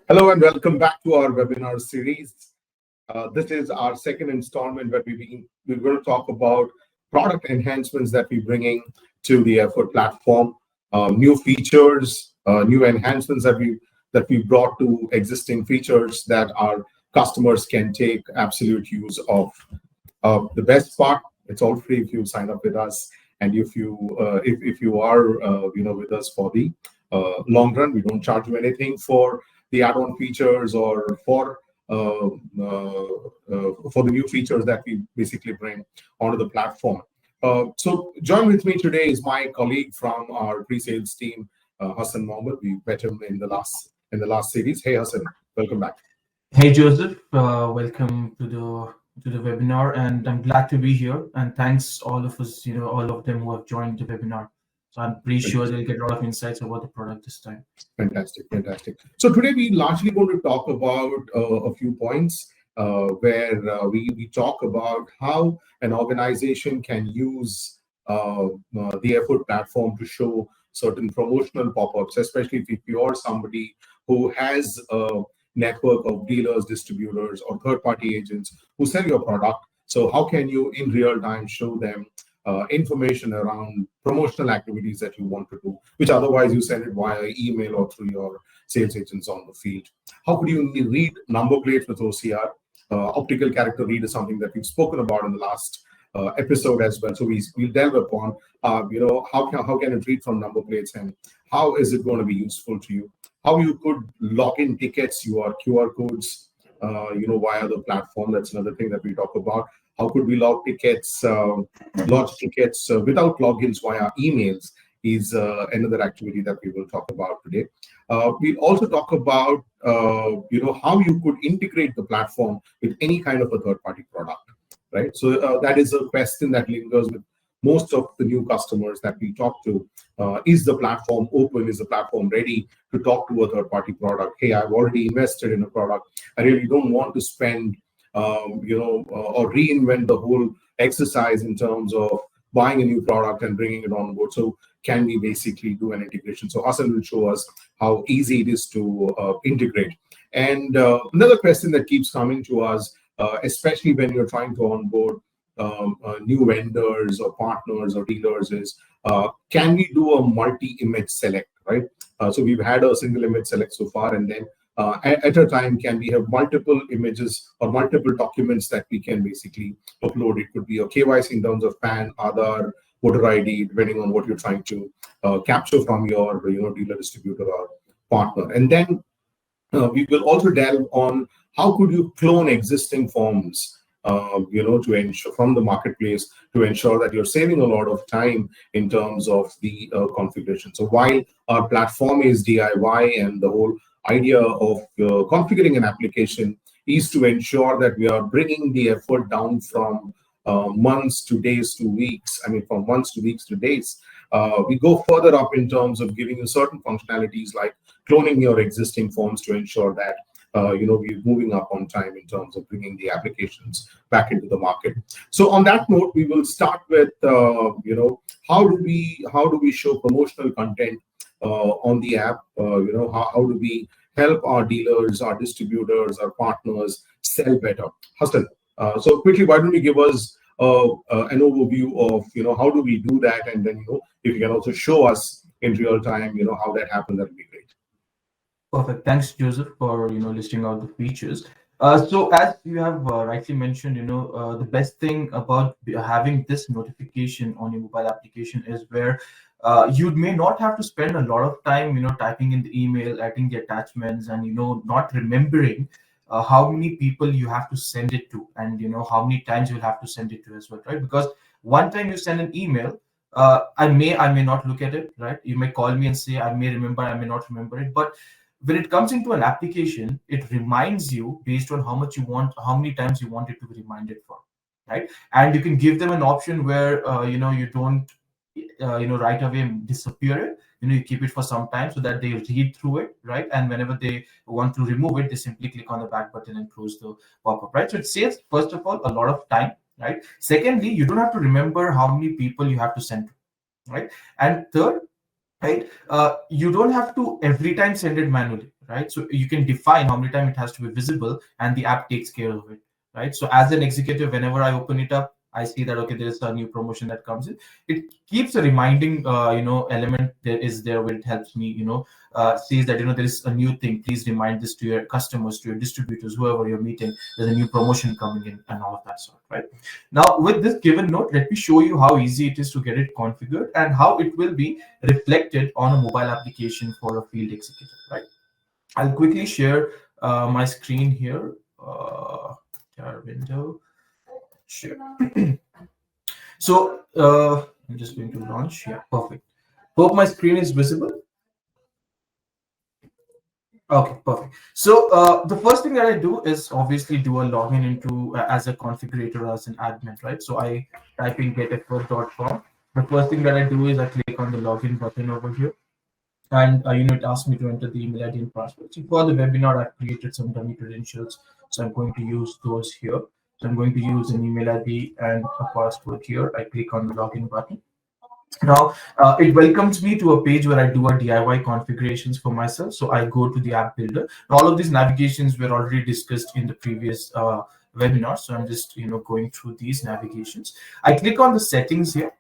Hello and welcome back to our webinar series. This is our second installment where we're going to talk about product enhancements that we're bringing to the Effort platform, new features, new enhancements that we brought to existing features that our customers can take absolute use of. The best part, it's all free if you sign up with us, and if you are with us for the long run, we don't charge you anything for the add-on features or for the new features that we basically bring onto the platform. So join with me today is my colleague from our pre-sales team, Hassan Mohammed. We met him in the last series. Hey Hassan, welcome back. Hey Joseph, welcome to the webinar, and I'm glad to be here. And thanks all of us, all of them who have joined the webinar. So I'm pretty sure they'll get a lot of insights about the product this time. Fantastic. So today we're largely going to talk about a few points where we talk about how an organization can use the Effort platform to show certain promotional pop-ups, especially if you are somebody who has a network of dealers, distributors, or third-party agents who sell your product. So how can you in real time show them information around promotional activities that you want to do, which otherwise you send it via email or through your sales agents on the field? How could you read number plates with OCR? Optical character read is something that we've spoken about in the last episode as well. So we'll delve upon, how can it read from number plates and how is it going to be useful to you? How you could log in tickets, your QR codes, via the platform. That's another thing that we talk about. How could we log tickets without logins via emails is another activity that we will talk about today. We'll also talk about, how you could integrate the platform with any kind of a third-party product, right? So that is a question that lingers with most of the new customers that we talk to. Is the platform open? Is the platform ready to talk to a third-party product? Hey, I've already invested in a product. I really don't want to spend or reinvent the whole exercise in terms of buying a new product and bringing it on board. So can we basically do an integration? So Hassan will show us how easy it is to integrate. And another question that keeps coming to us, especially when you're trying to onboard new vendors or partners or dealers, is can we do a multi-image select, right? So we've had a single image select so far, and then at a time, can we have multiple images or multiple documents that we can basically upload? It could be a KYC in terms of PAN, Aadhaar, voter ID, depending on what you're trying to capture from your dealer, distributor, or partner. And then we will also delve on how could you clone existing forms, to ensure from the marketplace to ensure that you're saving a lot of time in terms of the configuration. So while our platform is DIY and the whole idea of configuring an application is to ensure that we are bringing the effort down from months to days to weeks. I mean, from months to weeks to days. We go further up in terms of giving you certain functionalities like cloning your existing forms to ensure that we're moving up on time in terms of bringing the applications back into the market. So on that note, we will start with how do we show promotional content on the app? How do we help our dealers, our distributors, our partners sell better? Hassan, so quickly, why don't you give us an overview of how do we do that, and then if you can also show us in real time how that happens, that would be great. Perfect. Thanks, Joseph, for listing out the features. So as you have rightly mentioned, the best thing about having this notification on your mobile application is where you may not have to spend a lot of time, typing in the email, adding the attachments, and not remembering how many people you have to send it to, and how many times you'll have to send it to as well, right? Because one time you send an email, I may not look at it, right? You may call me and say I may remember, I may not remember it, but when it comes into an application, it reminds you based on how much you want, how many times you want it to be reminded for, right? And you can give them an option where you don't right away disappear it. You keep it for some time so that they read through it, right? And whenever they want to remove it, they simply click on the back button and close the pop-up, right? So it saves, first of all, a lot of time, right? Secondly, you don't have to remember how many people you have to send to, right? And third, right, you don't have to every time send it manually, right? So you can define how many times it has to be visible, and the app takes care of it, right? So as an executive, whenever I open it up, I see that okay, there's a new promotion that comes in. It keeps a reminding element there is there where it helps me, says that there is a new thing. Please remind this to your customers, to your distributors, whoever you're meeting. There's a new promotion coming in, and all of that sort, right? Now, with this given note, let me show you how easy it is to get it configured and how it will be reflected on a mobile application for a field executive, right? I'll quickly share my screen here. Share window. Share. So I'm just going to launch. Yeah, perfect. Hope my screen is visible. Okay, perfect. So the first thing that I do is obviously do a login into as a configurator, as an admin, right? So I type in geteffort.com. The first thing that I do is I click on the login button over here, and it asks me to enter the email ID and password. So for the webinar, I've created some dummy credentials, so I'm going to use those here. So I'm going to use an email ID and a password here. I click on the login button. Now, it welcomes me to a page where I do a DIY configurations for myself. So I go to the app builder. All of these navigations were already discussed in the previous webinar. So I'm just going through these navigations. I click on the settings here.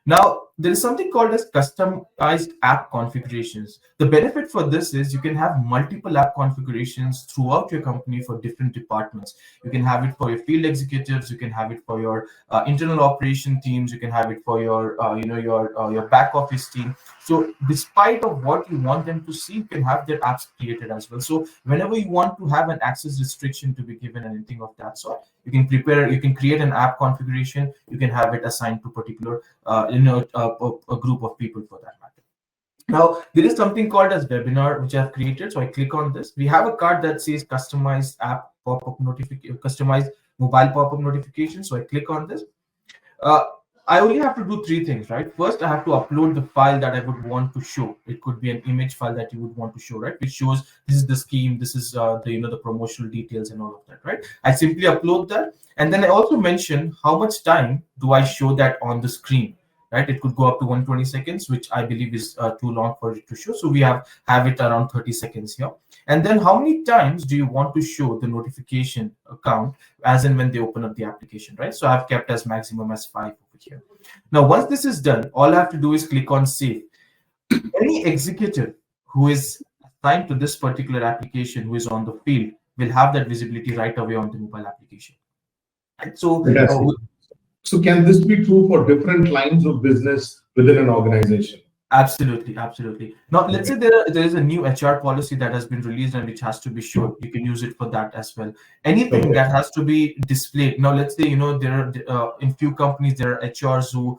Now, there is something called as customized app configurations. The benefit for this is you can have multiple app configurations throughout your company for different departments. You can have it for your field executives. You can have it for your internal operation teams. You can have it for your, your back office team. So, despite of what you want them to see, you can have their apps created as well. So, whenever you want to have an access restriction to be given and anything of that sort, you can create an app configuration. You can have it assigned to particular a group of people for that matter. Now, there is something called as webinar, which I've created. So I click on this. We have a card that says customized app pop-up notification, customized mobile pop-up notification. So I click on this. I only have to do three things, right? First, I have to upload the file that I would want to show. It could be an image file that you would want to show, right? Which shows this is the scheme, this is the promotional details and all of that, right? I simply upload that, and then I also mention how much time do I show that on the screen, right? It could go up to 120 seconds, which I believe is too long for it to show. So we have it around 30 seconds here. And then how many times do you want to show the notification account as and when they open up the application, right? So I've kept as maximum as 5 over here. Now, once this is done, all I have to do is click on save. Any executive who is assigned to this particular application, who is on the field, will have that visibility right away on the mobile application. And so, so can this be true for different lines of business within an organization? Absolutely, absolutely. Now, let's say there is a new HR policy that has been released and which has to be shown. You can use it for that as well. Anything that has to be displayed. Now, let's say there are in few companies there are HRs who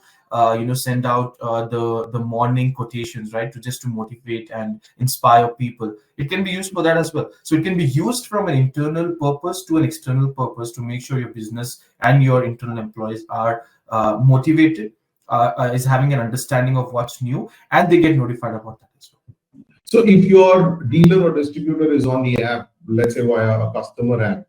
send out the morning quotations, right, to motivate and inspire people. It can be used for that as well. So it can be used from an internal purpose to an external purpose to make sure your business and your internal employees are motivated. Is having an understanding of what's new, and they get notified about that as well. So if your dealer or distributor is on the app, let's say via a customer app,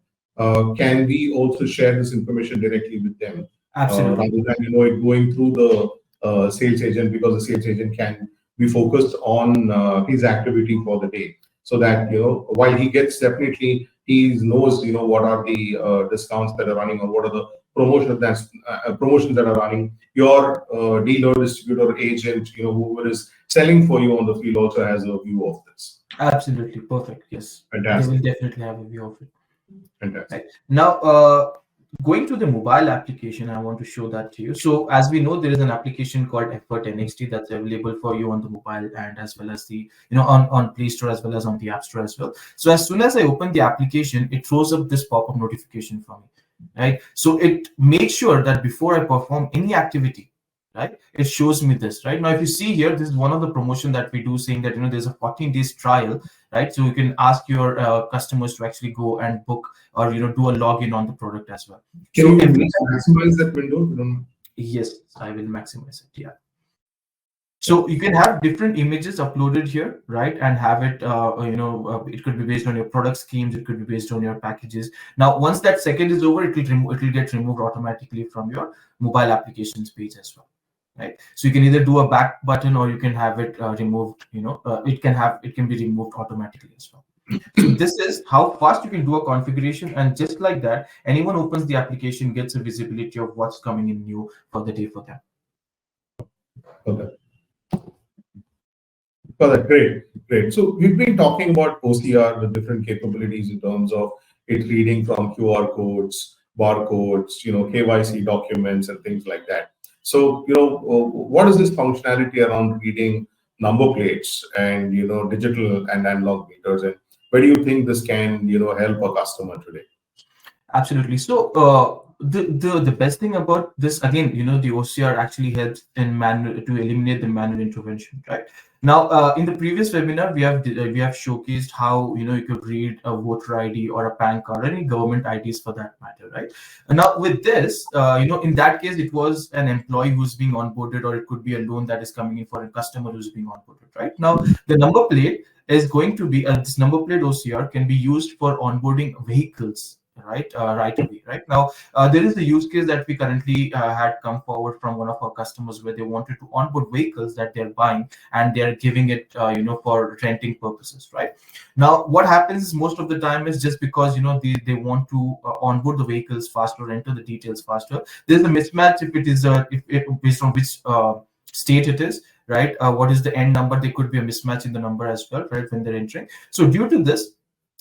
can we also share this information directly with them? Absolutely. Rather than it going through the sales agent, because the sales agent can be focused on his activity for the day, so that while he gets, definitely he knows what are the discounts that are running, or what are the promotions that are running. Your dealer, distributor, agent, whoever is selling for you on the field also has a view of this. Absolutely perfect. Yes, fantastic. They will definitely have a view of it. Fantastic. Right. Now, going to the mobile application, I want to show that to you. So as we know, there is an application called Effort NXT that's available for you on the mobile, and as well as the on Play Store, as well as on the App Store as well. So as soon as I open the application, it throws up this pop-up notification for me, right? So it makes sure that before I perform any activity, right, it shows me this. Right now, if you see here, this is one of the promotion that we do, saying that there's a 14 days trial, right? So you can ask your customers to actually go and book or do a login on the product as well. Can you maximize that window? Yes, I will maximize it. Yeah. So you can have different images uploaded here, right, and have it. It could be based on your product schemes. It could be based on your packages. Now, once that second is over, it will get removed automatically from your mobile applications page as well. Right, so you can either do a back button, or you can have it removed. It can be removed automatically as well. So this is how fast you can do a configuration, and just like that, anyone opens the application gets a visibility of what's coming in new for the day for them. Okay. Great, great. So we've been talking about OCR, the different capabilities in terms of it reading from QR codes, barcodes, KYC documents and things like that. So, what is this functionality around reading number plates and, digital and analog meters? And where do you think this can, help a customer today? Absolutely. So the best thing about this, again, the OCR actually helps in manual to eliminate the manual intervention, right? Now, in the previous webinar, we have showcased how you could read a voter ID or a PAN card, or any government IDs for that matter, right? And now with this, in that case, it was an employee who's being onboarded, or it could be a loan that is coming in for a customer who's being onboarded, right? Now, the number plate is going to be this number plate OCR can be used for onboarding vehicles, right away. Right now, there is a use case that we currently had come forward from one of our customers, where they wanted to onboard vehicles that they're buying, and they're giving it for renting purposes. Right now, what happens is, most of the time, is just because they want to onboard the vehicles faster, enter the details faster. There's a mismatch if it is if based on which state it is, right? What is the end number? There could be a mismatch in the number as well, right, when they're entering. So due to this,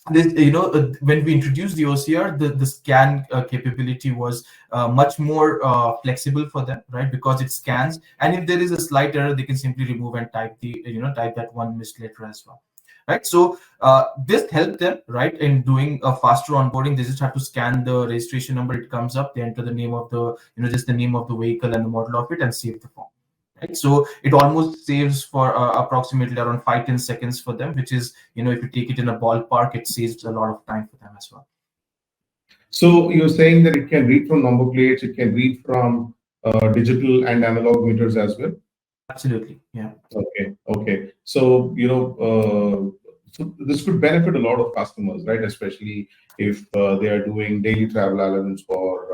when we introduced the OCR, the scan capability was much more flexible for them, right? Because it scans, and if there is a slight error, they can simply remove and type type that one missed letter as well, right? So this helped them, right, in doing a faster onboarding. They just have to scan the registration number, it comes up, they enter the name of the just the name of the vehicle and the model of it, and save the form. Right? So it almost saves for approximately around 5-10 seconds for them, which is, if you take it in a ballpark, it saves a lot of time for them as well. So you're saying that it can read from number plates, it can read from digital and analog meters as well? Absolutely, yeah. Okay. So, so this could benefit a lot of customers, right? Especially if they are doing daily travel allowance for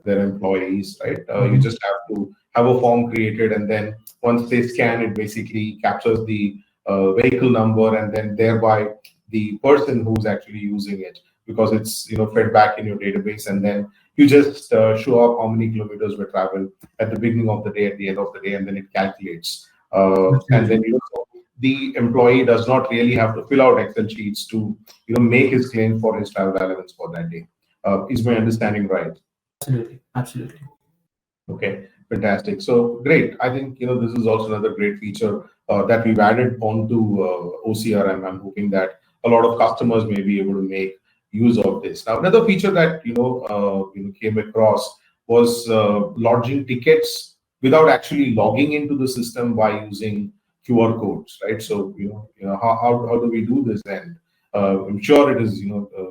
their employees, right? You just have to have a form created, and then once they scan, it basically captures the vehicle number, and then thereby the person who's actually using it, because it's fed back in your database, and then you just show up how many kilometers were traveled at the beginning of the day, at the end of the day, and then it calculates. And then so the employee does not really have to fill out Excel sheets to make his claim for his travel allowance for that day. Is my understanding right? Absolutely. Okay, fantastic. So great. I think this is also another great feature that we've added onto OCR, and I'm hoping that a lot of customers may be able to make use of this. Now, another feature that came across was lodging tickets without actually logging into the system by using QR codes, right? So how do we do this? And I'm sure it is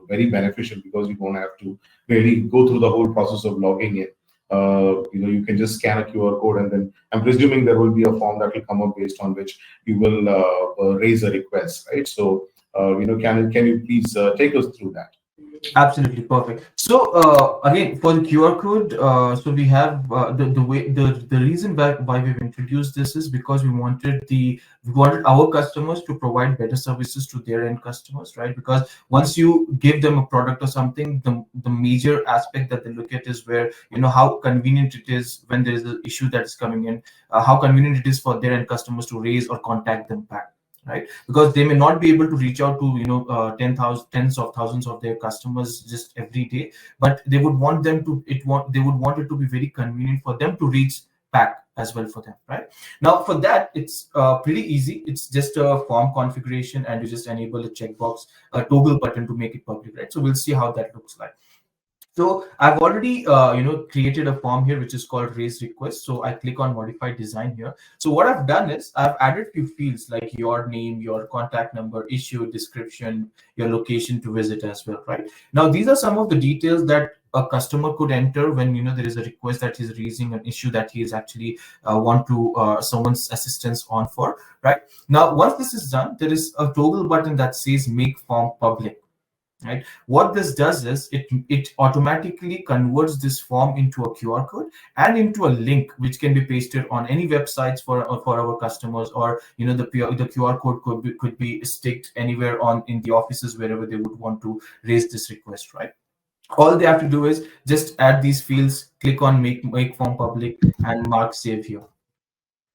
very beneficial, because you don't have to really go through the whole process of logging in. You can just scan a QR code, and then I'm presuming there will be a form that will come up based on which you will raise a request, right? So, can you please take us through that? Absolutely perfect. So again, for the QR code, so we have the reason why we've introduced this is because we wanted our customers to provide better services to their end customers, right? Because once you give them a product or something, the major aspect that they look at is where how convenient it is when there is an issue that is coming in, how convenient it is for their end customers to raise or contact them back. Right, because they may not be able to reach out to tens of thousands of their customers just every day, but they would want them to they would want it to be very convenient for them to reach back as well for them. Right now, for that, it's pretty easy. It's just a form configuration, and you just enable a checkbox, a toggle button to make it public. Right, so we'll see how that looks like. So I've already created a form here which is called raise request. So I click on modify design here. So what I've done is I've added few fields like your name, your contact number, issue description, your location to visit as well. Right now, these are some of the details that a customer could enter when there is a request that he's raising, an issue that he is actually want to someone's assistance on for. Right now, once this is done, there is a toggle button that says make form public. right? What this does is it automatically converts this form into a QR code and into a link which can be pasted on any websites for our customers, or the QR code could be sticked anywhere on in the offices wherever they would want to raise this request, right? All they have to do is just add these fields, click on make form public, and mark save here.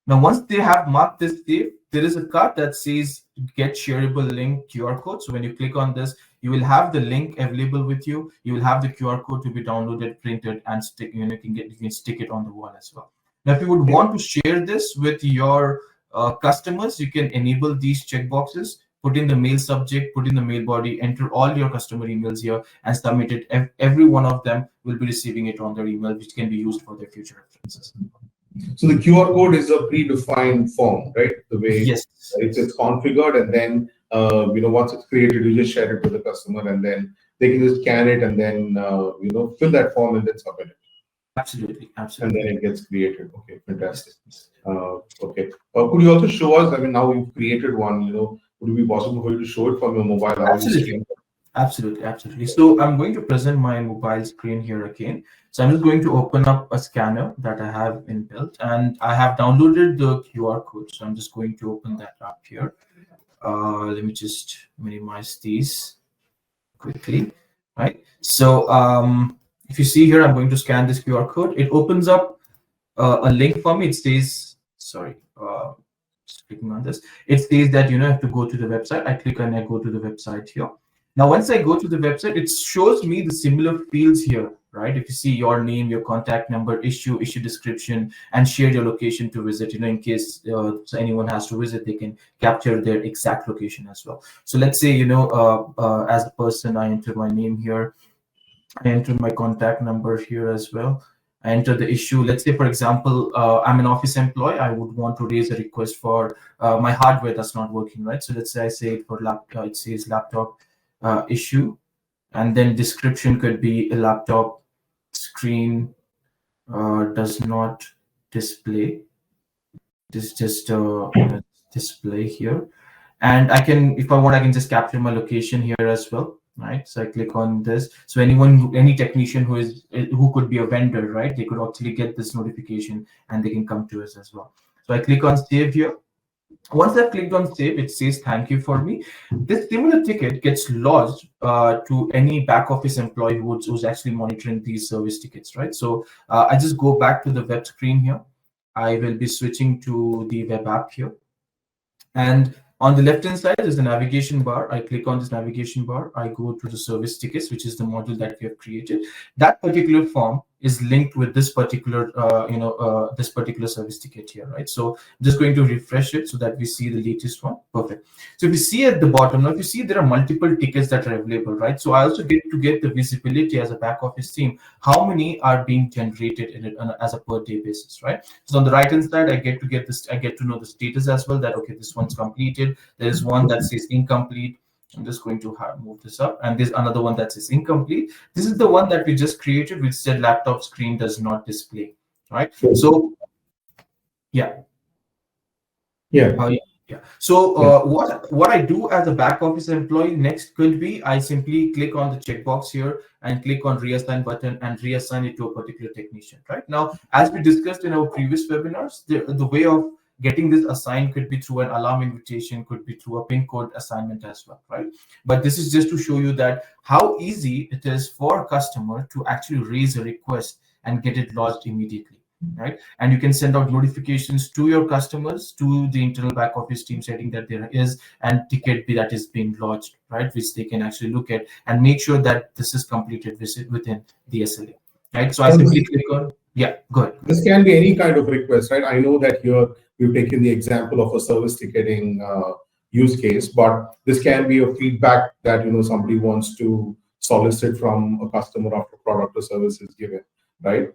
Now, once they have marked this save, there is a card that says get shareable link QR code. So when you click on this, you will have the link available with you. You will have the QR code to be downloaded, printed, and stick. You can stick it on the wall as well. Now, if you would want to share this with your customers, you can enable these checkboxes. Put in the mail subject, put in the mail body, enter all your customer emails here, and submit it. Every one of them will be receiving it on their email, which can be used for their future references. So the QR code is a predefined form, right? The way Yes. it's configured, and then once it's created, you just share it with the customer, and then they can just scan it and then fill that form and then submit it. Absolutely, And absolutely. then it gets created. Okay, fantastic. Okay. Could you also show us? I mean, now you've created one. Would it be possible for you to show it from your mobile? How you Absolutely. stream? Absolutely, absolutely. So I'm going to present my mobile screen here again. So I'm just going to open up a scanner that I have inbuilt, and I have downloaded the QR code. So I'm just going to open that up here. Let me just minimize these quickly, right? So if you see here, I'm going to scan this QR code. It opens up a link for me. It says, sorry, just clicking on this. It says that I have to go to the website. I click and I go to the website here. Now, once I go to the website, it shows me the similar fields here, right? If you see your name, your contact number, issue description, and share your location to visit, in case so anyone has to visit, they can capture their exact location as well. So let's say, as a person, I enter my name here. I enter my contact number here as well. I enter the issue. Let's say, for example, I'm an office employee. I would want to raise a request for my hardware that's not working, right? So let's say I say it for laptop. It says laptop issue, and then description could be a laptop screen does not display. This just display here, and I can, if I want, I can just capture my location here as well, right? So I click on this. So any technician who could be a vendor, right? They could actually get this notification and they can come to us as well. So I click on save here. Once I've clicked on save, it says thank you for me. This similar ticket gets lodged to any back office employee who's actually monitoring these service tickets, right? So I just go back to the web screen here. I will be switching to the web app here. And on the left hand side is the navigation bar. I click on this navigation bar. I go to the service tickets, which is the module that we have created. That particular form is linked with this particular this particular service ticket here, right? So I'm just going to refresh it so that we see the latest one. Perfect. So if you see at the bottom, now if you see there are multiple tickets that are available, right? So I also get to get the visibility as a back office team, how many are being generated in it as a per day basis, right? So on the right hand side, I get to know the status as well, that okay, this one's completed. There's one that says incomplete. I'm just going to move this up, and there's another one that says incomplete. This is the one that we just created, which said laptop screen does not display, right? So yeah. Yeah. Yeah. So what I do as a back office employee next could be I simply click on the checkbox here and click on reassign button and reassign it to a particular technician. Right now, as we discussed in our previous webinars, the way of getting this assigned could be through an alarm invitation, could be through a pin code assignment as well, right? But this is just to show you that how easy it is for a customer to actually raise a request and get it lodged immediately. Right, and you can send out notifications to your customers, to the internal back office team, setting that there is and ticket that is being lodged, right, which they can actually look at and make sure that this is completed within the SLA, right? So I simply click on, yeah, go ahead. This can be any kind of request, right? I know that here we've taken the example of a service ticketing use case, but this can be a feedback that somebody wants to solicit from a customer after product or service is given, right?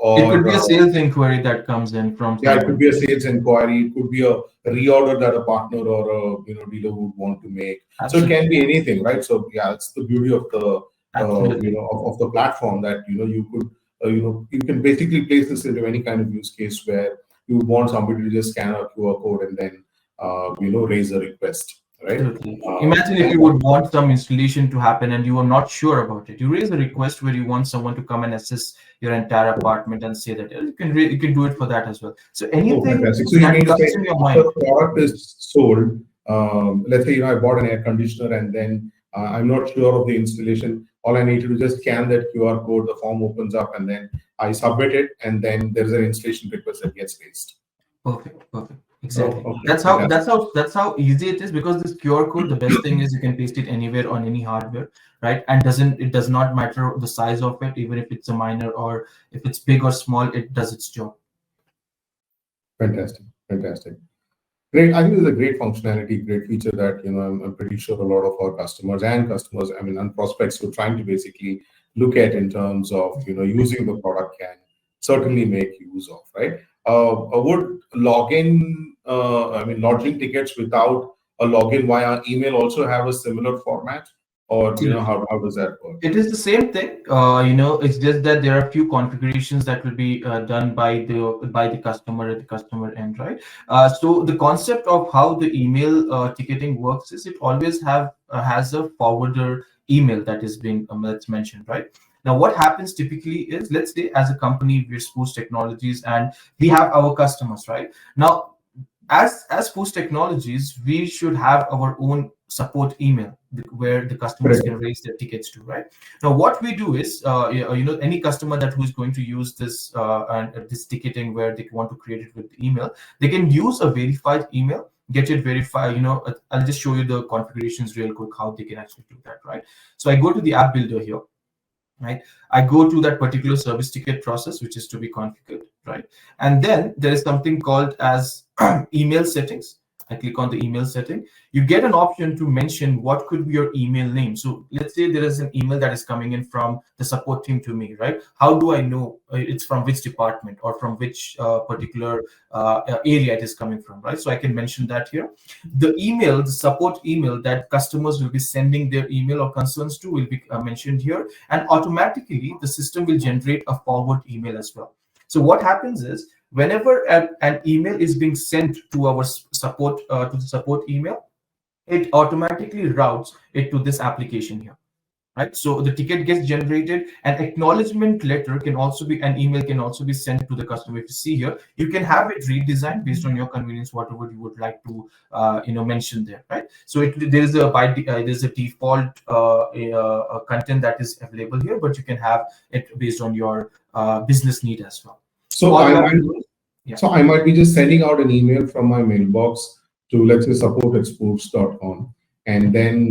It could be a sales inquiry that comes in from yeah, it could be a sales inquiry. It could be a reorder that a partner or a dealer would want to make. Absolutely. So it can be anything, right? So yeah, it's the beauty of the of the platform that you could you can basically place this into any kind of use case where you want somebody to just scan a QR code and then raise a request. right? Absolutely. Imagine if And you would want some installation to happen and you are not sure about it. You raise a request where you want someone to come and assess your entire apartment and say that you can do it for that as well. So oh, anything fantastic. So you that mean to comes say in your after mind. the product is sold, let's say, I bought an air conditioner and then I'm not sure of the installation. All I need to do is just scan that QR code, the form opens up, and then I submit it, and then there's an installation request that gets raised. Perfect, perfect. Oh, Exactly. okay, That's fantastic. how that's how easy it is, because this QR code, the best thing is you can paste it anywhere on any hardware, right? And it does not matter the size of it, even if it's a minor or if it's big or small, it does its job. Fantastic, fantastic. Great. I think it's a great functionality, great feature that I'm pretty sure a lot of our customers, I mean, and prospects who are trying to basically look at in terms of using the product can certainly make use of, right? Would lodging tickets without a login via email also have a similar format, or Absolutely. how does that work? It is the same thing. It's just that there are a few configurations that will be done by the customer at the customer end, right? So the concept of how the email ticketing works is it always has a forwarder email that is being that's mentioned, right? Now, what happens typically is, let's say, as a company, we're Spruce Technologies, and we have our customers, right? Now, as Spruce Technologies, we should have our own support email where the customers Correct. can raise their tickets to, right? Now what we do is any customer that who's going to use this and this ticketing where they want to create it with the email, they can use a verified email, get it verified. I'll just show you the configurations real quick how they can actually do that, right? So I go to the app builder here, right? I go to that particular service ticket process, which is to be configured, right? And then there is something called as email settings. I click on the email setting. You get an option to mention what could be your email name. So let's say there is an email that is coming in from the support team to me, right? How do I know it's from which department or from which particular area it is coming from, right? So I can mention that here. The support email that customers will be sending their email or concerns to will be mentioned here, and automatically the system will generate a forward email as well. So what happens is, whenever an email is being sent to our support to the support email, it automatically routes it to this application here, right? So the ticket gets generated. An acknowledgement letter can also be, an email can also be sent to the customer. If you see here, you can have it redesigned based on your convenience, whatever you would like to mention there, right? So there's a default content that is available here, but you can have it based on your business need as well. So So all you I have to might do is, yeah. So I might be just sending out an email from my mailbox to, let's say, support@spooks.com, and then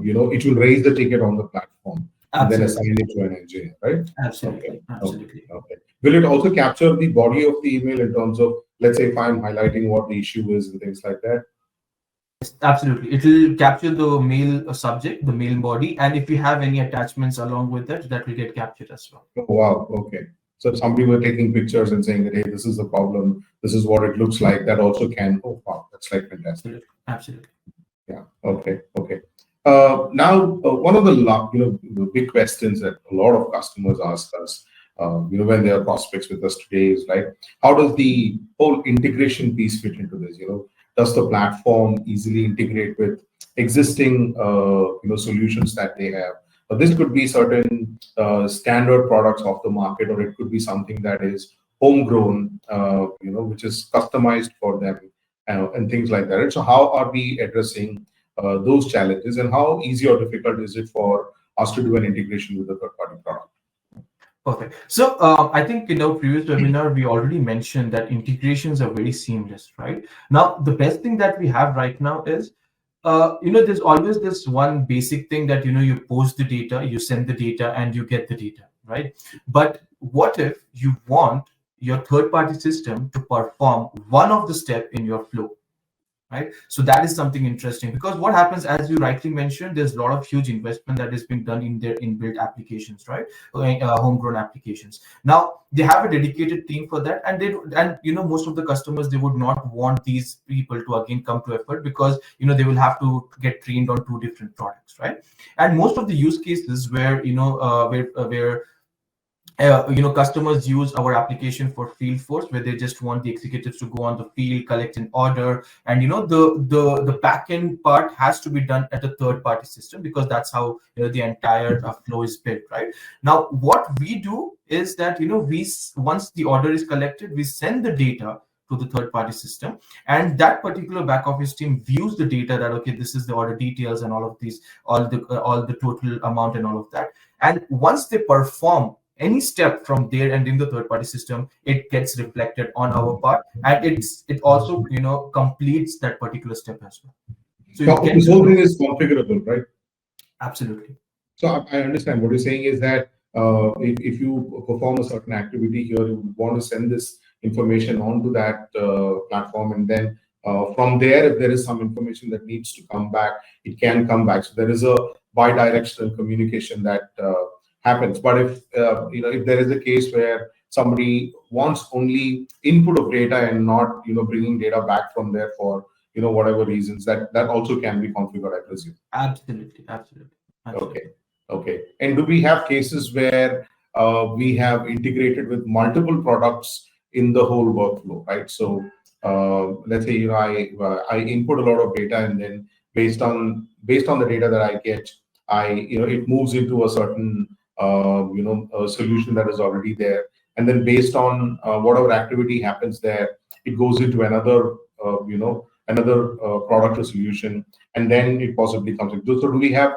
it will raise the ticket on the platform and then Absolutely. assign it to an engineer, right? Okay, Absolutely. okay, Absolutely. okay. Will it also capture the body of the email in terms of, let's say, if I'm highlighting what the issue is and things like that? Absolutely. It will capture the mail subject, the mail body, and if you have any attachments along with it, that will get captured as well. Oh, wow. Okay. So if somebody were taking pictures and saying that, hey, this is the problem, this is what it looks like, that also can. Oh, wow, that's like fantastic. Absolutely. Absolutely. Yeah. Okay. Okay. Now, one of the big questions that a lot of customers ask us, when they are prospects with us today, is like, how does the whole integration piece fit into this? Does the platform easily integrate with existing, solutions that they have? This could be certain standard products off the market, or it could be something that is homegrown, which is customized for them, and things like that. And so, how are we addressing those challenges, and how easy or difficult is it for us to do an integration with the third-party product? Perfect. So I think in our previous webinar, we already mentioned that integrations are very seamless, right? Now, the best thing that we have right now is, there's always this one basic thing that, you post the data, you send the data, and you get the data, right? But what if you want your third-party system to perform one of the step in your flow? Right, so that is something interesting, because what happens, as you rightly mentioned, there's a lot of huge investment that is being done in their inbuilt applications, right? Homegrown applications. Now they have a dedicated team for that, and most of the customers, they would not want these people to again come to effort, because they will have to get trained on two different products, right? And most of the use cases where customers use our application for field force, where they just want the executives to go on the field, collect an order, and the back end part has to be done at a third party system, because that's how the entire flow is built, right? Now what we do is that once the order is collected, we send the data to the third party system, and that particular back office team views the data, that okay, this is the order details and all of these, all the total amount and all of that. And once they perform any step from there and in the third party system, it gets reflected on our part, and it also completes that particular step as well. So you So get this to whole know. thing is configurable, right? Absolutely. So I understand what you're saying is that if you perform a certain activity here, you want to send this information onto that platform, and then from there, if there is some information that needs to come back, it can come back. So there is a bi-directional communication that happens. But if if there is a case where somebody wants only input of data and not bringing data back from there for whatever reasons, that also can be configured, I presume. Absolutely. Absolutely. Okay. Absolutely. Okay. And do we have cases where we have integrated with multiple products in the whole workflow, right? So let's say I input a lot of data, and then based on the data that I get, it moves into a certain a solution that is already there, and then based on whatever activity happens there, it goes into another product or solution, and then it possibly comes into. So do we have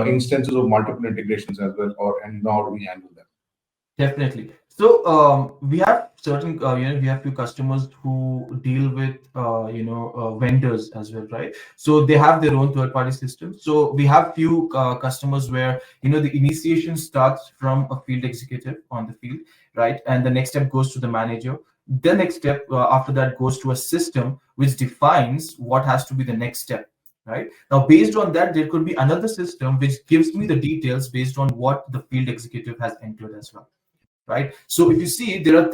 instances of multiple integrations as well, and how do we handle them? Definitely. So we have certain, we have few customers who deal with, vendors as well, right? So they have their own third-party system. So we have few customers where, the initiation starts from a field executive on the field, right? And the next step goes to the manager. The next step after that goes to a system which defines what has to be the next step. Right now, based on that, there could be another system which gives me the details based on what the field executive has entered as well, right? So if you see, there are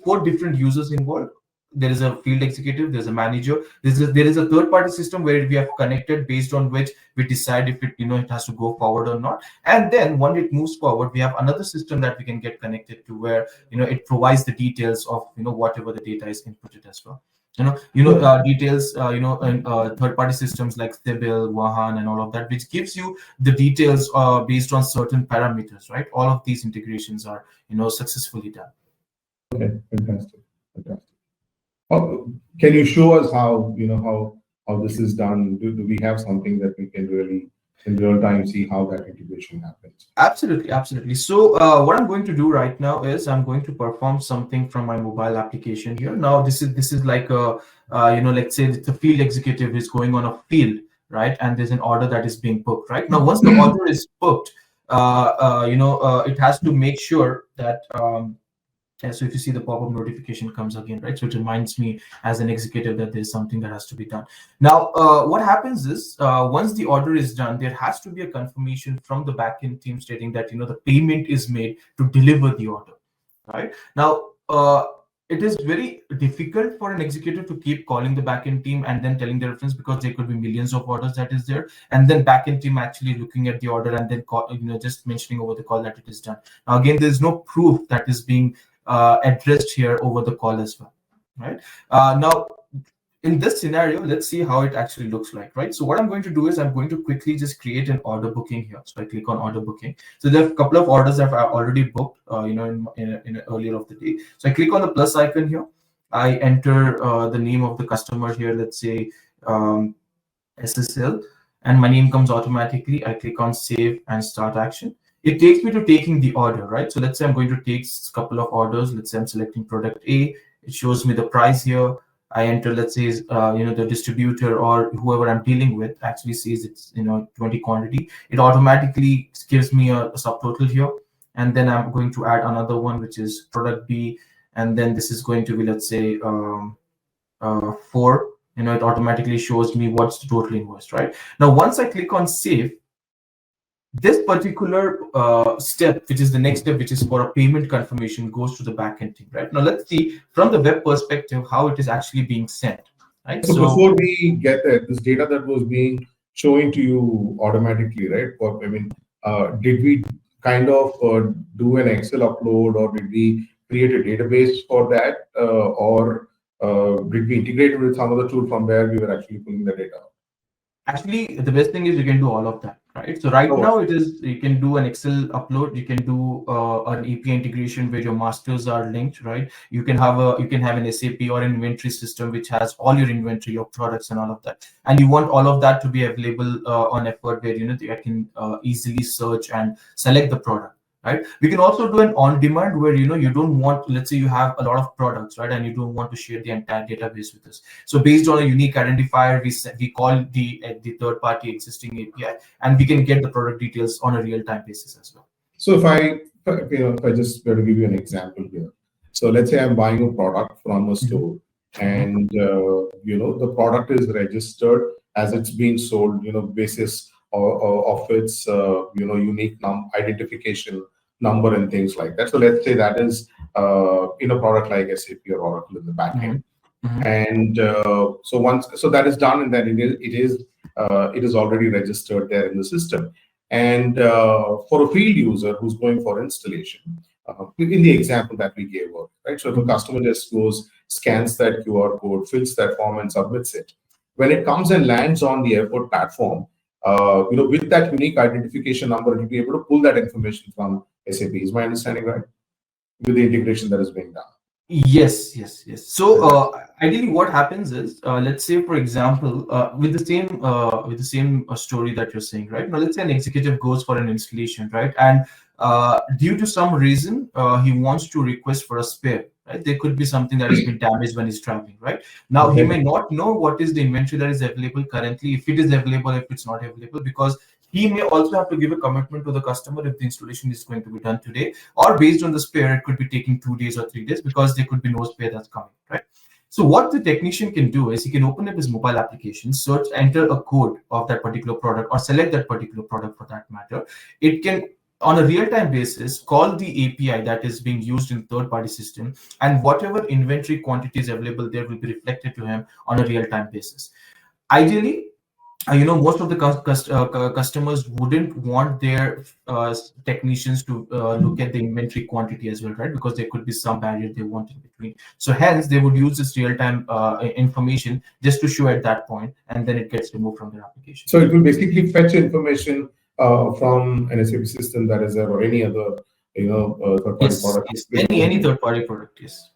four different users involved. There is a field executive, there's a manager, there is a third party system where we have connected, based on which we decide if it has to go forward or not. And then when it moves forward, we have another system that we can get connected to, where it provides the details of whatever the data is inputted as well. Details, and third party systems like Sibyl, Wahan, and all of that, which gives you the details based on certain parameters, right? All of these integrations are successfully done. Okay, fantastic, fantastic. Can you show us how this is done? Do we have something that we can really in real time see how that integration happens? Absolutely, absolutely. So what I'm going to do right now is I'm going to perform something from my mobile application here. Now this is like a let's say the field executive is going on a field, right? And there's an order that is being booked, right? Now once the order is booked, it has to make sure that so if you see, the pop-up notification comes again, right? So it reminds me as an executive that there's something that has to be done. Now, what happens is once the order is done, there has to be a confirmation from the backend team stating that the payment is made to deliver the order, right? Now, it is very difficult for an executive to keep calling the backend team and then telling the reference, because there could be millions of orders that is there, and then backend team actually looking at the order and then just mentioning over the call that it is done. Now, again, there's no proof that is being addressed here over the call as well, right? Now, in this scenario, let's see how it actually looks like, right? So what I'm going to do is I'm going to quickly just create an order booking here. So I click on order booking. So there are a couple of orders that I've already booked, in earlier of the day. So I click on the plus icon here. I enter the name of the customer here. Let's say SSL, and my name comes automatically. I click on save and start action. It takes me to taking the order, right? So let's say I'm going to take a couple of orders. Let's say I'm selecting product A. It shows me the price here. I enter, let's say, the distributor or whoever I'm dealing with actually sees it's 20 quantity. It automatically gives me a subtotal here, and then I'm going to add another one, which is product B, and then this is going to be, let's say, 4. It automatically shows me what's the total invoice, right? Now, once I click on save, this particular step, which is the next step, which is for a payment confirmation, goes to the backend team, right? Now, let's see from the web perspective how it is actually being sent, right? So before we get there, this data that was being showing to you automatically, right? Did we kind of do an Excel upload, or did we create a database for that, or did we integrate it with some other tool from where we were actually pulling the data? Actually, the best thing is you can do all of that, right? So right Oh, now it is, you can do an Excel upload, you can do an API integration where your masters are linked, right? You can have an SAP or an inventory system which has all your inventory, your products, and all of that. And you want all of that to be available on Effort, where I can easily search and select the product. Right. We can also do an on-demand where you don't want, let's say you have a lot of products, right, and you don't want to share the entire database with us. So based on a unique identifier, we call the third party existing API, and we can get the product details on a real time basis as well. so if I just were to give you an example here. So let's say I'm buying a product from a store, and the product is registered as it's being sold, basis of its unique identification number and things like that. So let's say that is in a product like SAP or Oracle in the back end. And so that is done, and then it is already registered there in the system. And for a field user who's going for installation, in the example that we gave out, right? So if a customer just goes, scans that QR code, fills that form, and submits it, when it comes and lands on the airport platform, with that unique identification number, it will be able to pull that information from SAP. Is my understanding right? With the integration that is being done. Yes. So ideally, what happens is, let's say, for example, with the same story that you're saying, right? Now, let's say an executive goes for an installation, right? And due to some reason, he wants to request for a spare. Right? There could be something that has been damaged when he's traveling, right? Now, he may not know what is the inventory that is available currently, if it is available, if it's not available, because he may also have to give a commitment to the customer if the installation is going to be done today, or based on the spare, it could be taking 2 days or 3 days because there could be no spare that's coming, right? So what the technician can do is he can open up his mobile application, search, enter a code of that particular product, or select that particular product for that matter. It can, on a real-time basis, call the API that is being used in third-party system, and whatever inventory quantity is available there will be reflected to him on a real-time basis. Ideally, most of the customers wouldn't want their technicians to look at the inventory quantity as well, right? Because there could be some barrier they want in between. So hence they would use this real-time information just to show at that point, and then it gets removed from their application. So it will basically fetch information from an SAP system that is there, or any other third-party product. Yes. Any third-party product, yes.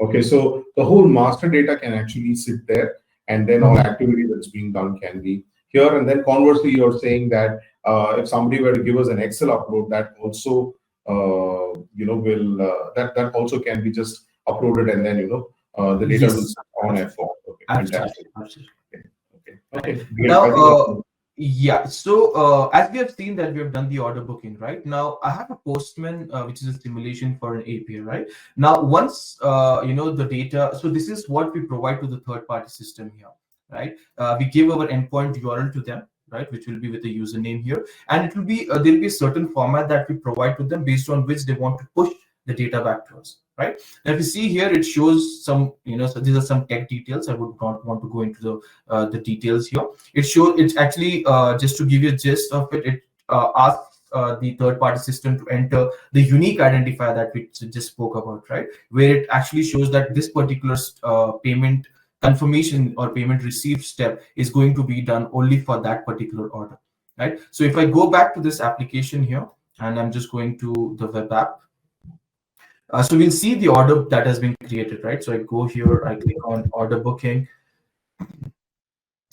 Okay. So the whole master data can actually sit there, and then all activity that's being done can be here. And then conversely, you're saying that if somebody were to give us an Excel upload, that also will that also can be just uploaded, and then the data will sit on F4. Okay, fantastic. Absolutely. Okay. Now, yeah. So as we have seen that we have done the order booking, right? Now I have a Postman, which is a simulation for an API, right? Now once the data, so this is what we provide to the third-party system here, right? We give our endpoint URL to them, right, which will be with the username here, and it will be there'll be a certain format that we provide to them based on which they want to push the data back to us. Right now, if you see here, it shows some, so these are some tech details. I would not want to go into the details here. It's actually just to give you a gist of it. It asks the third-party system to enter the unique identifier that we just spoke about, right? Where it actually shows that this particular payment confirmation or payment received step is going to be done only for that particular order, right? So if I go back to this application here, and I'm just going to the web app. So we'll see the order that has been created, right? So I go here, I click on order booking,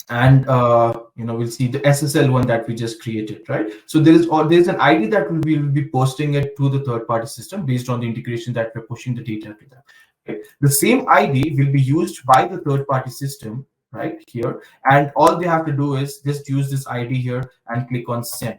and we'll see the SSL one that we just created, right? So there's an ID that we will be posting it to the third-party system based on the integration that we're pushing the data to them. Okay? The same ID will be used by the third-party system right here, and all they have to do is just use this ID here and click on send.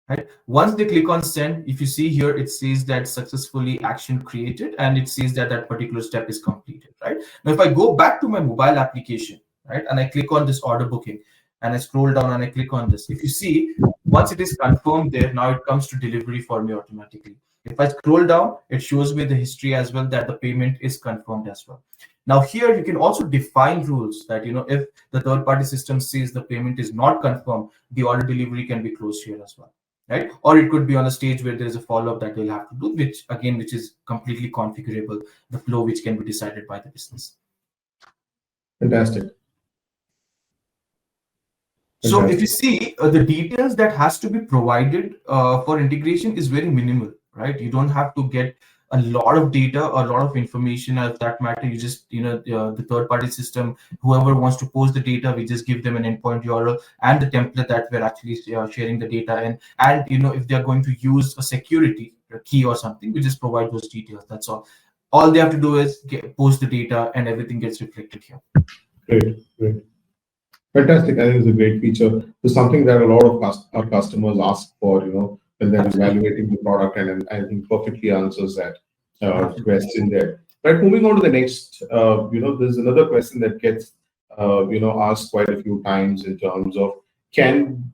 Right. Once they click on send, if you see here, it says that successfully action created, and it says that that particular step is completed. Right now, if I go back to my mobile application, right, and I click on this order booking, and I scroll down and I click on this, if you see, once it is confirmed there, now it comes to delivery for me automatically. If I scroll down, it shows me the history as well, that the payment is confirmed as well. Now here you can also define rules that if the third-party system says the payment is not confirmed, the order delivery can be closed here as well. right? Or it could be on a stage where there is a follow-up that they'll have to do, which is completely configurable, the flow which can be decided by the business. Fantastic. So if Fantastic. you see, the details that has to be provided for integration is very minimal, right? You don't have to get a lot of data, a lot of information. Of that matter, you just, the third-party system, whoever wants to post the data, we just give them an endpoint URL and the template that we're actually sharing the data in. And if they're going to use a security key or something, we just provide those details. That's all. All they have to do is post the data, and everything gets reflected here. Great, great. Fantastic. I think it's a great feature. It's something that a lot of our customers ask for, when they're evaluating the product, and I think perfectly answers that question there. Right. Moving on to the next, there's another question that gets, asked quite a few times in terms of can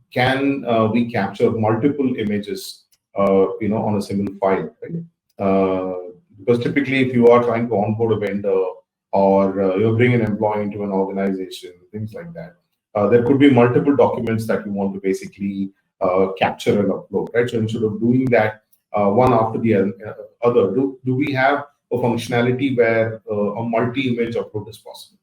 we capture multiple images, on a single file, right? Because typically, if you are trying to onboard a vendor or bring an employee into an organization, things like that. There could be multiple documents that you want to basically capture and upload, right? So instead of doing that one after the other, do we have a functionality where a multi-image upload is possible?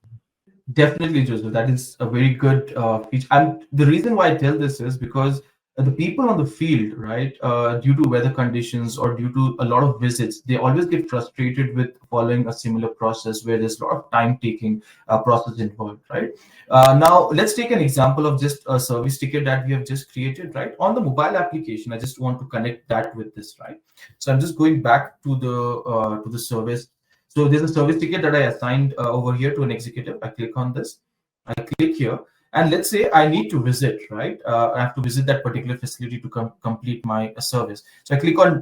Definitely, Joseph. That is a very good feature. And the reason why I tell this is because the people on the field, right, due to weather conditions or due to a lot of visits, they always get frustrated with following a similar process where there's a lot of time-taking process involved, right? Now, let's take an example of just a service ticket that we have just created, right? On the mobile application, I just want to connect that with this, right? So I'm just going back to the service. So there's a service ticket that I assigned over here to an executive. I click on this. I click here. And let's say I need to visit, right? I have to visit that particular facility to complete my service. So I click on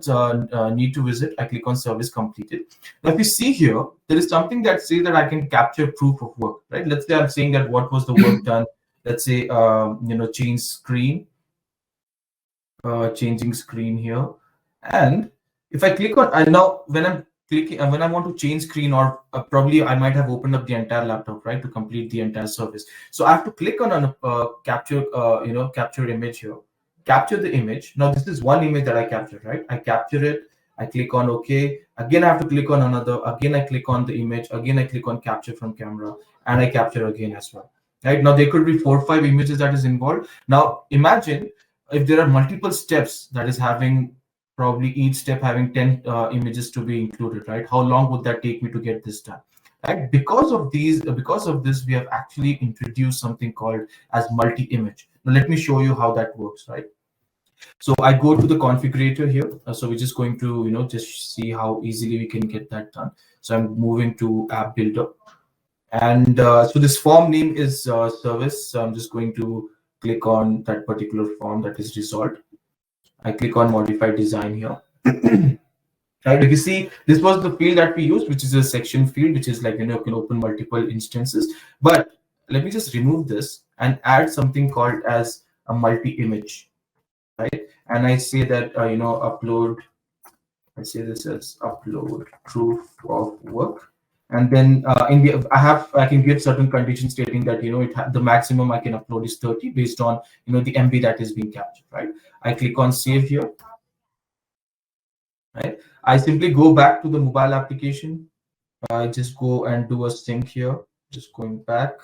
need to visit. I click on service completed. Now, if you see here, there is something that says that I can capture proof of work, right? Let's say I'm saying that what was the work done. Let's say, change screen, changing screen here. And if I click on, now when I'm clicking, when I want to change screen, or probably I might have opened up the entire laptop, right, to complete the entire service. So I have to click on capture, capture image here, capture the image. Now this is one image that I captured, right? I capture it. I click on OK. Again, I have to click on another. Again, I click on the image. Again, I click on capture from camera, and I capture again as well. Right now, there could be 4 or 5 images that is involved. Now, imagine if there are multiple steps that is having probably each step having 10 images to be included, right? How long would that take me to get this done? Right? Because of this, we have actually introduced something called as multi-image. Now, let me show you how that works, right? So I go to the configurator here. So we're just going to, just see how easily we can get that done. So I'm moving to app builder. And so this form name is service. So I'm just going to click on that particular form that is resolved. I click on modify design here. Right, if you see, this was the field that we used, which is a section field, which is like, can open multiple instances. But let me just remove this and add something called as a multi-image, right? And I say that, upload, I say this as upload proof of work. And then I can give certain conditions stating that, the maximum I can upload is 30 based on, the MB that is being captured, right? I click on save here. Right, I simply go back to the mobile application. I just go and do a sync here, just going back,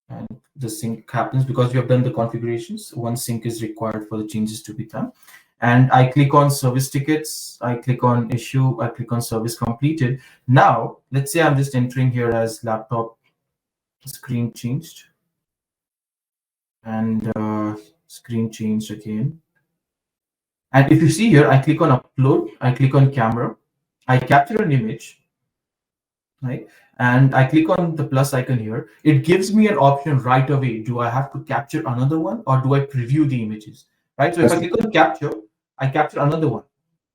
and the sync happens because we have done the configurations. One sync is required for the changes to be done. And I click on service tickets, I click on issue, I click on service completed. Now, let's say I'm just entering here as laptop screen changed, and screen changed again. And if you see here, I click on upload, I click on camera, I capture an image, right? And I click on the plus icon here. It gives me an option right away. Do I have to capture another one, or do I preview the images, right? So if I click on capture, I capture another one,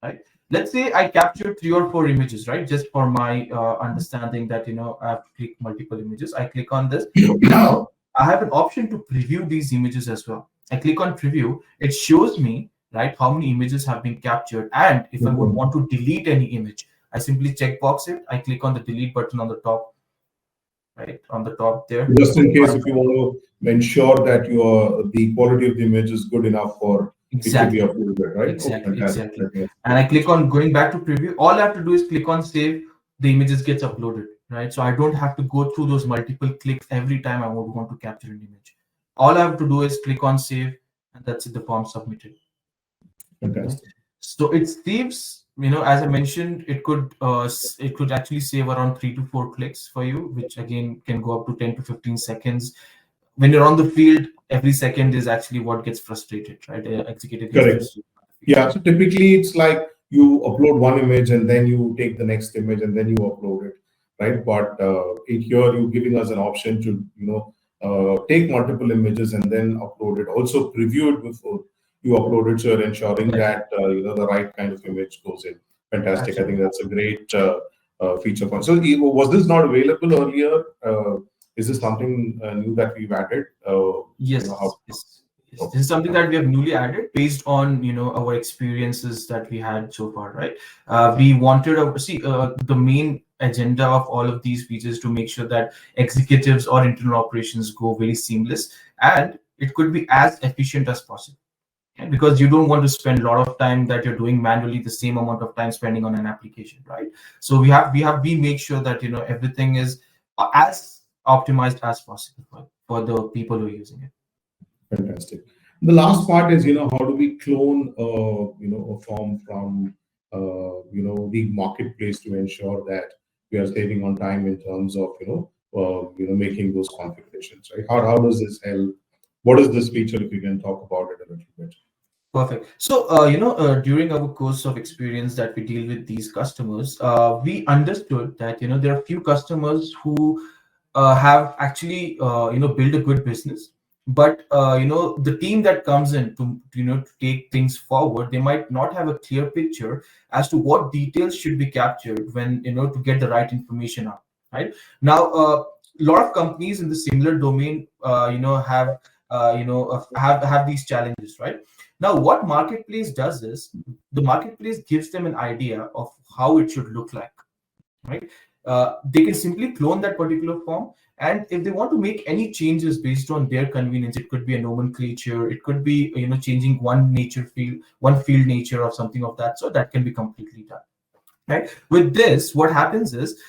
right? Let's say I captured 3 or 4 images, right? Just for my understanding that, I have to click multiple images. I click on this. Now I have an option to preview these images as well. I click on preview. It shows me, right, how many images have been captured. And if I would want to delete any image, I simply checkbox it. I click on the delete button on the top, right, on the top there. Just in case if you want to ensure that the quality of the image is good enough for it could be Exactly. uploaded, right? Oh, Exactly, fantastic. exactly. I think that's And I great. click on going back to preview. All I have to do is click on save. The images gets uploaded, right? So I don't have to go through those multiple clicks every time I would want to capture an image. All I have to do is click on save, and that's it. The form submitted. Okay. Fantastic. So it saves. As I mentioned, it could actually save around 3 to 4 clicks for you, which again can go up to 10 to 15 seconds. When you're on the field, every second is actually what gets frustrated, right? Executive gets Correct. frustrated on the field. Yeah. So typically it's like you upload one image and then you take the next image and then you upload it, right? But here you're giving us an option to, take multiple images and then upload it. Also preview it before you upload it. So you're ensuring Exactly. that, the right kind of image goes in. Fantastic. I think Absolutely. that's a great feature. So was this not available earlier? Is this something new that we've added? How? Yes, yes, yes. This is something that we have newly added based on our experiences that we had so far, right? We wanted to see the main agenda of all of these features to make sure that executives or internal operations go very seamless, and it could be as efficient as possible. Okay? Because you don't want to spend a lot of time that you're doing manually the same amount of time spending on an application, right? So we make sure that everything is as optimized as possible for the people who are using it. Fantastic. The last part is, how do we clone, a form from, the marketplace to ensure that we are saving on time in terms of, making those configurations, right? How does this help? What is this feature? If you can talk about it a little bit. Perfect. So, during our course of experience that we deal with these customers, we understood that there are few customers who have actually built a good business, but the team that comes in to take things forward, they might not have a clear picture as to what details should be captured when to get the right information out. Right now, a lot of companies in the similar domain, have these challenges, right? Now, what marketplace does is the marketplace gives them an idea of how it should look like, right? They can simply clone that particular form, and if they want to make any changes based on their convenience, it could be a nomenclature, it could be changing one field nature or something of that, so that can be completely done. Right? With this, what happens is,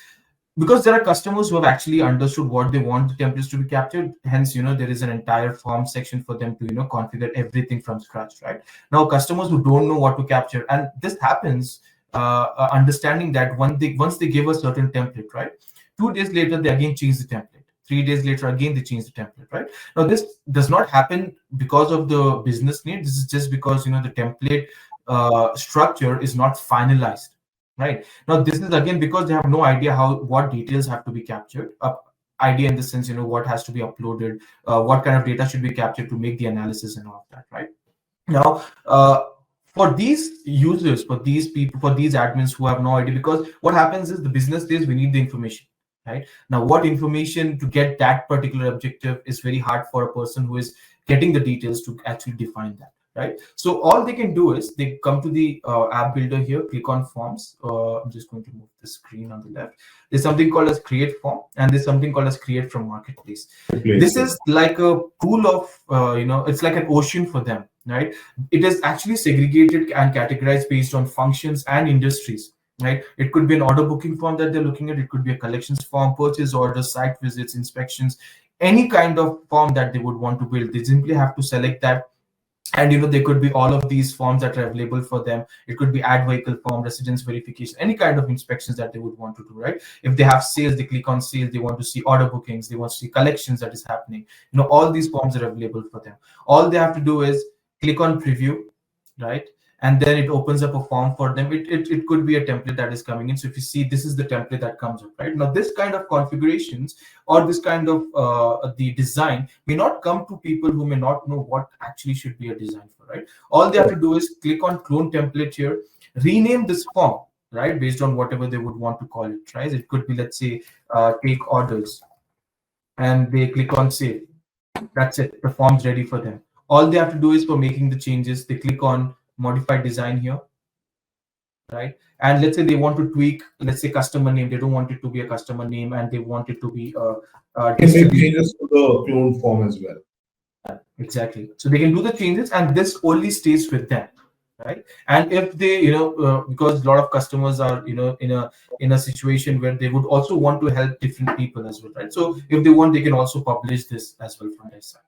because there are customers who have actually understood what they want the templates to be captured, hence there is an entire form section for them to configure everything from scratch. Right now, customers who don't know what to capture, and this happens, understanding that once they give a certain template, right, 2 days later they again change the template, 3 days later again they change the template. Right now, this does not happen because of the business need. This is just because the template structure is not finalized. Right now, this is again because they have no idea what details have to be captured. Idea in the sense, what has to be uploaded, what kind of data should be captured to make the analysis and all of that. Right now, for these users, for these people, for these admins who have no idea, because what happens is the business days we need the information. Right now, what information to get that particular objective is very hard for a person who is getting the details to actually define that. Right, so all they can do is they come to the app builder here, click on forms. I'm just going to move the screen on the left. There's something called as create form, and there's something called as create from marketplace. Place, This yeah. is like a pool of it's like an ocean for them. Right, it is actually segregated and categorized based on functions and industries. Right, it could be an order booking form that they're looking at, it could be a collections form, purchase orders, site visits, inspections, any kind of form that they would want to build. They simply have to select that, and there could be all of these forms that are available for them. It could be add vehicle form, residence verification, any kind of inspections that they would want to do. Right, if they have sales, they click on sales, they want to see order bookings, they want to see collections that is happening. All these forms are available for them. All they have to do is click on preview. Right, and then it opens up a form for them. It could be a template that is coming in. So if you see, this is the template that comes up. Right now, this kind of configurations or this kind of the design may not come to people who may not know what actually should be a design for. Right, all they have to do is click on clone template here, rename this form, right, based on whatever they would want to call it. Right, it could be, let's say, take orders, and they click on save. That's it, the form's ready for them. All they have to do is, for making the changes, they click on modify design here. Right, and let's say they want to tweak, let's say, customer name. They don't want it to be a customer name, and they want it to be a You can make distribution. changes to the clone form as well. Exactly. So they can do the changes, and this only stays with them, right? And if they, because a lot of customers are, in a situation where they would also want to help different people as well, right? So if they want, they can also publish this as well from their side.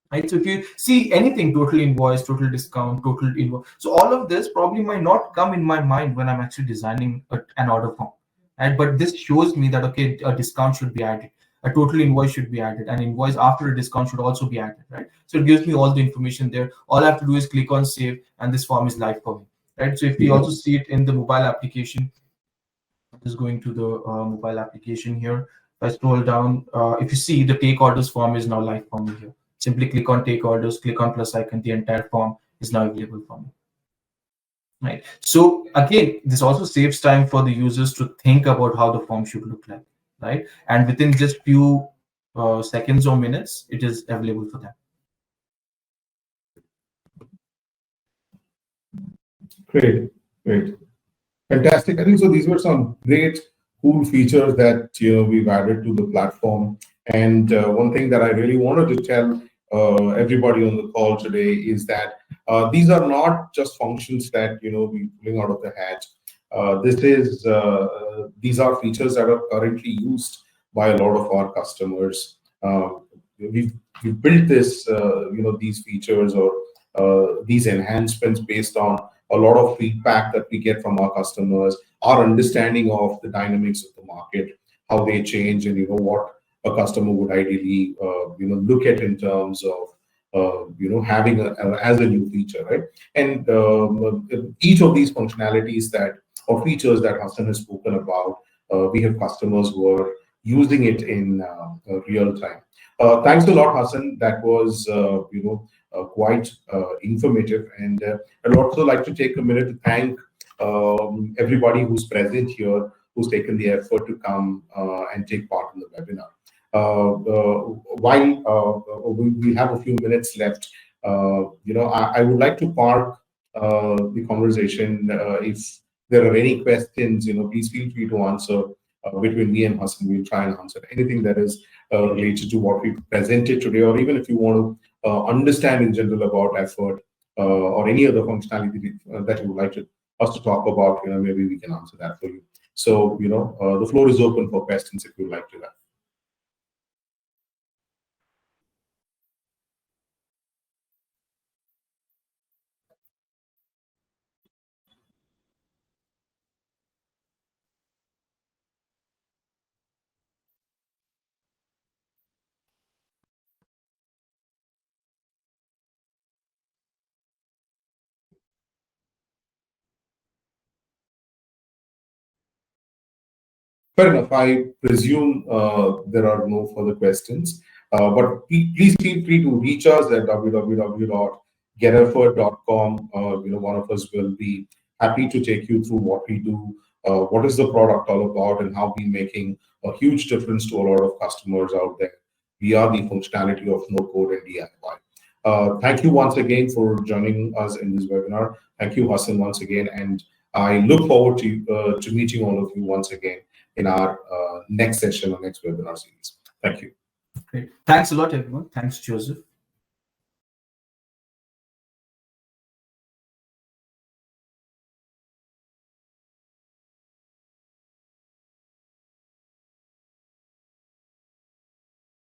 Right, so if you see anything, total invoice, total discount, total invoice, so all of this probably might not come in my mind when I'm actually designing an order form, right? But this shows me that okay, a discount should be added, a total invoice should be added, an invoice after a discount should also be added, right? So it gives me all the information there. All I have to do is click on save, and this form is live for me, right? So if we also see it in the mobile application, just going to the mobile application here. If I scroll down, if you see, the take orders form is now live for me here. Simply click on take orders, click on plus icon, the entire form is now available for me. Right. So again, this also saves time for the users to think about how the form should look like, right? And within just few seconds or minutes, it is available for them. Great, great. Fantastic. I think so. These were some great, cool features that we've added to the platform. And one thing that I really wanted to tell everybody on the call today is that these are not just functions that we're pulling out of the hat. These are features that are currently used by a lot of our customers. We've, we've built these features or these enhancements based on a lot of feedback that we get from our customers, our understanding of the dynamics of the market, how they change, and what a customer would ideally look at in terms of having as a new feature, right? And each of these functionalities that or features that Hassan has spoken about, we have customers who are using it in real time. Thanks a lot, Hassan. That was quite informative. And I'd also like to take a minute to thank everybody who's present here, who's taken the effort to come and take part in the webinar. While we have a few minutes left, I would like to park the conversation. If there are any questions, please feel free to answer between me and Hassan. We'll try and answer anything that is related to what we presented today, or even if you want to understand in general about effort or any other functionality that you would like us to talk about, maybe we can answer that for you. So, the floor is open for questions if you'd like to have. Fair enough. I presume there are no further questions. But please feel free to reach us at www.geteffort.com. One of us will be happy to take you through what we do, what is the product all about, and how we're making a huge difference to a lot of customers out there via the functionality of no code and DIY. Thank you once again for joining us in this webinar. Thank you, Hassan, once again. And I look forward to meeting all of you once again in our next session or next webinar series. Thank you. Great. Thanks a lot, everyone. Thanks, Joseph.